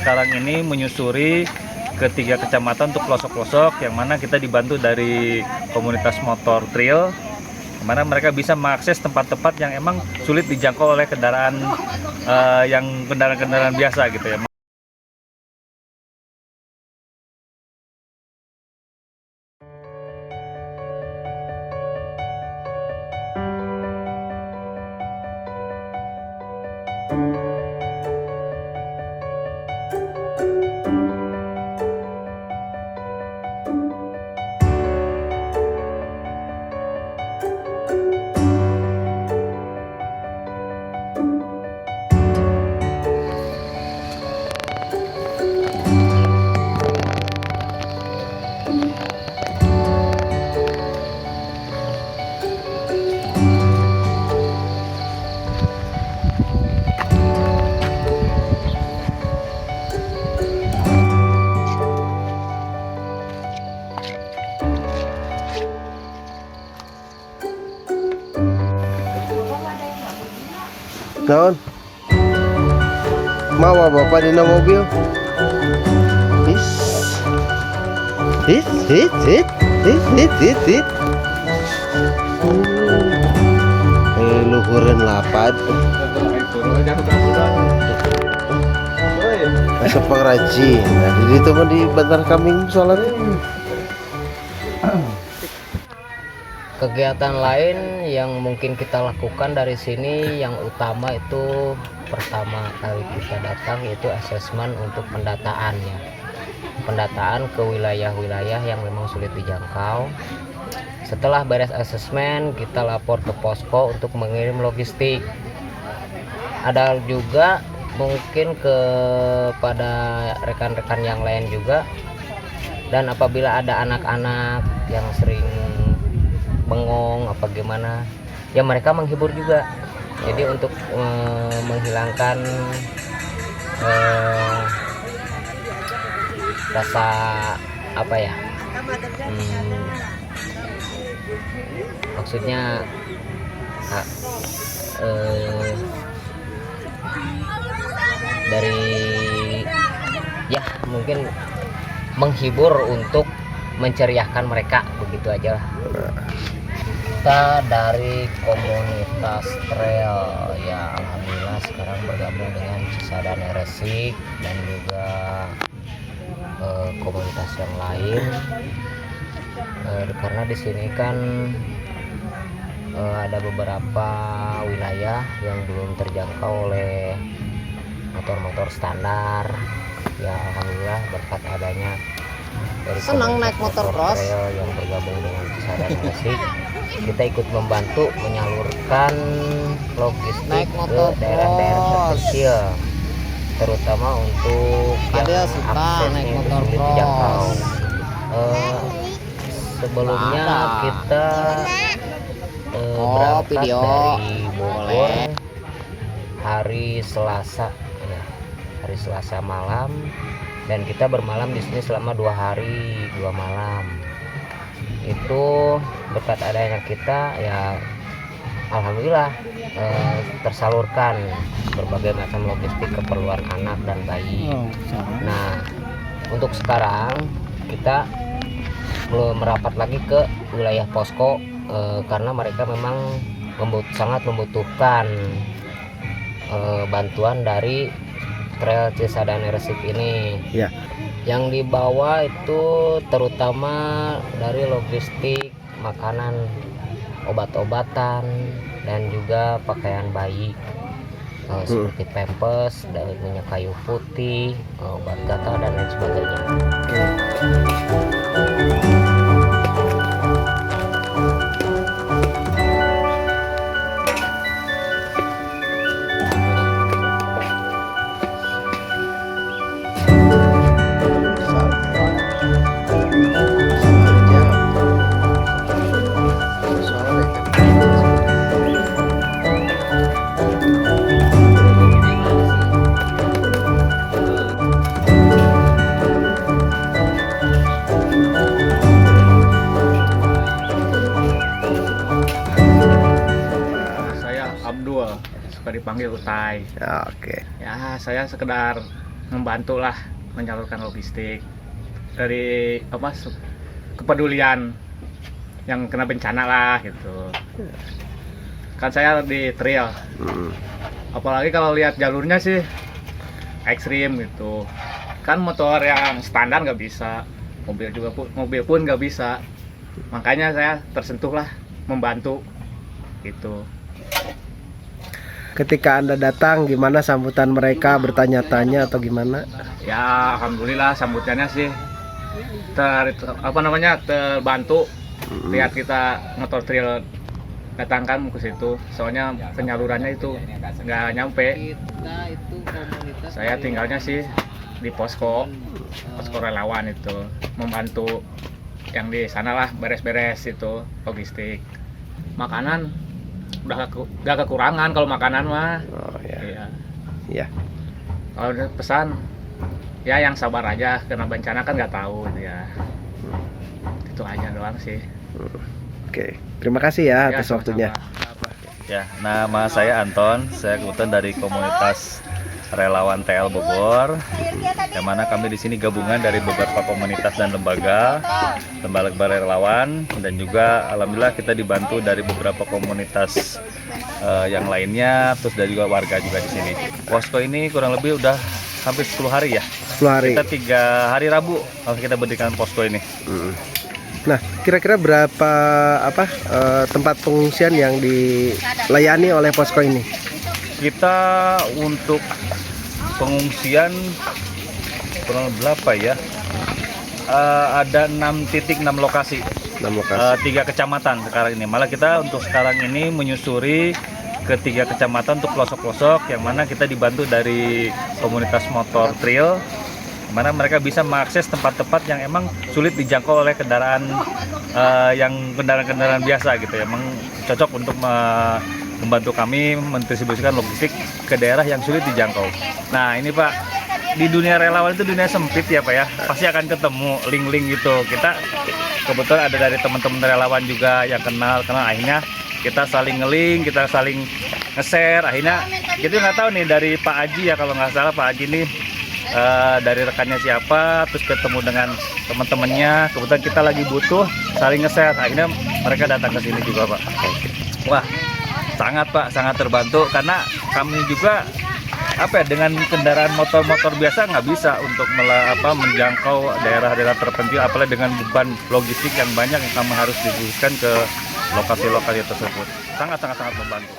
sekarang ini menyusuri ke 3 kecamatan untuk pelosok-pelosok, yang mana kita dibantu dari komunitas motor trail, di mana mereka bisa mengakses tempat-tempat yang emang sulit dijangkau oleh kendaraan kendaraan biasa gitu ya. Naon? Mawa bapak di mobil. His. Luhureun lapad. Asa pengrajin. Nah, di ditu mah di Bantar Kambing salat. Kegiatan lain yang mungkin kita lakukan dari sini yang utama itu pertama kali kita datang yaitu asesmen untuk pendataan ya. Pendataan ke wilayah-wilayah yang memang sulit dijangkau. Setelah beres asesmen, kita lapor ke posko untuk mengirim logistik. Ada juga mungkin kepada rekan-rekan yang lain juga. Dan apabila ada anak-anak yang sering bengong apa gimana ya, mereka menghibur juga. Jadi untuk menghilangkan rasa apa ya, maksudnya dari ya mungkin menghibur untuk menceriahkan mereka, begitu aja lah. Kita dari komunitas trail ya, alhamdulillah sekarang bergabung dengan Cisadane Resik dan juga komunitas yang lain, karena di sini kan ada beberapa wilayah yang belum terjangkau oleh motor-motor standar ya. Alhamdulillah berkat adanya dari senang naik motor cross yang bergabung dengan Cisadane Resik, kita ikut membantu menyalurkan logistik naik ke motor daerah-daerah terpencil, terutama untuk ada yang suka aksesnya naik itu motor sulit cross. dijangkau. Sebelumnya Ada. kita berangkat video. dari Bogor Boleh. hari Selasa ya, hari Selasa malam, dan kita bermalam di sini selama 2 hari 2 malam. Itu berkat adanya kita ya, alhamdulillah tersalurkan berbagai macam logistik keperluan anak dan bayi. Nah, untuk sekarang kita belum merapat lagi ke wilayah posko karena mereka memang sangat membutuhkan bantuan dari Trail Cisadane Resik ini Ya. Yang dibawa itu terutama dari logistik, makanan, obat-obatan, dan juga pakaian bayi seperti pampers, dan minyak kayu putih, obat gatal dan lain sebagainya. Saya Abdul, suka dipanggil Utai. Ya, oke. Ya, saya sekedar membantu lah menyalurkan logistik dari kepedulian yang kena bencana lah gitu. Kan saya di trail, apalagi kalau lihat jalurnya sih ekstrim gitu. Kan motor yang standar nggak bisa, mobil pun nggak bisa. Makanya saya tersentuh lah membantu gitu. Ketika Anda datang, gimana sambutan mereka, bertanya-tanya atau gimana? Ya alhamdulillah sambutannya sih terbantu. Lihat kita motor trail datangkan ke situ, soalnya penyalurannya itu nggak nyampe. Saya tinggalnya sih di posko relawan itu, membantu yang di sana lah beres-beres itu logistik. Makanan udah gak kekurangan kalau makanan mah. Oh ya. Iya. Ya. Kalau ada pesan ya yang sabar aja, kena bencana kan nggak tahu ya. Itu aja doang sih. Oke, terima kasih ya atas sama-sama. waktunya. Ya, nama saya Anton. Saya kebetulan dari komunitas relawan TL Bogor, yang mana kami di sini gabungan dari beberapa komunitas dan lembaga relawan, dan juga alhamdulillah kita dibantu dari beberapa komunitas yang lainnya, terus dari juga warga juga di sini. Posko ini kurang lebih udah hampir 10 hari ya. 10 hari. Kita 3 hari Rabu kalau kita berdirikan posko ini. Nah, kira-kira berapa tempat pengungsian yang dilayani oleh posko ini? Kita untuk pengungsian kurang berapa ya? Ada 6 titik, 6 lokasi. 6 lokasi. 3 kecamatan sekarang ini. Malah kita untuk sekarang ini menyusuri ke 3 kecamatan untuk pelosok-pelosok, yang mana kita dibantu dari komunitas motor trail, mana mereka bisa mengakses tempat-tempat yang emang sulit dijangkau oleh kendaraan kendaraan biasa gitu ya. Emang cocok untuk membantu kami mendistribusikan logistik ke daerah yang sulit dijangkau. Nah ini Pak, di dunia relawan itu dunia sempit ya Pak ya, pasti akan ketemu link-link gitu. Kita kebetulan ada dari teman-teman relawan juga yang kenal, akhirnya kita saling nge-link, kita saling nge-share. Akhirnya kita nggak tahu nih dari Pak Aji ya, kalau nggak salah Pak Aji nih dari rekannya siapa, terus ketemu dengan teman-temannya, kebetulan kita lagi butuh, saling nge-share, akhirnya mereka datang ke sini juga Pak. Wah sangat Pak, sangat terbantu, karena kami juga dengan kendaraan motor-motor biasa nggak bisa untuk menjangkau daerah-daerah terpencil, apalagi dengan beban logistik yang banyak yang kami harus didistribusikan ke lokasi-lokasi tersebut. Sangat membantu.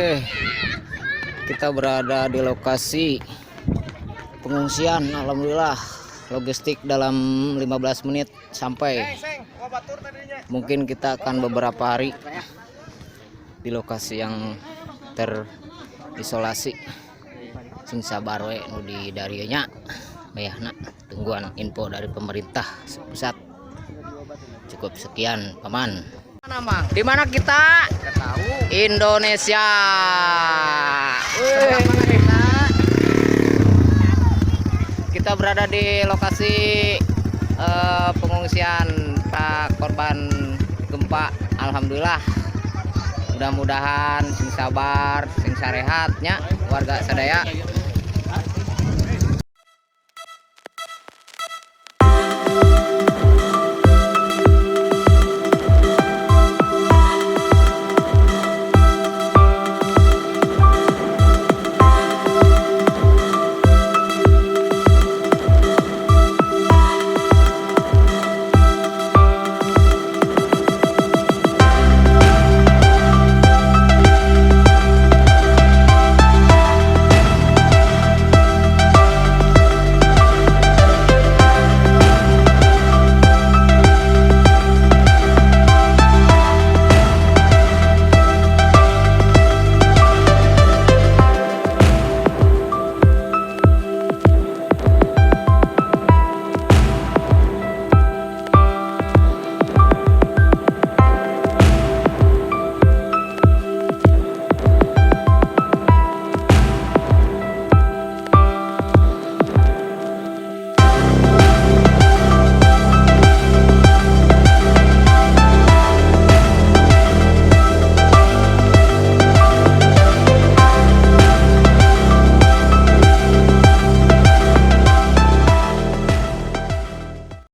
Oke, kita berada di lokasi pengungsian. Alhamdulillah, logistik dalam 15 menit sampai. Mungkin kita akan beberapa hari di lokasi yang terisolasi. Sing sabar we nu di darieunya. Bayahna tungguan info dari pemerintah pusat. Cukup sekian, Paman. Di mana kita? Indonesia. Kita berada di lokasi pengungsian korban gempa. Alhamdulillah. Mudah-mudahan sing sabar, sing sarehatnya warga sadaya.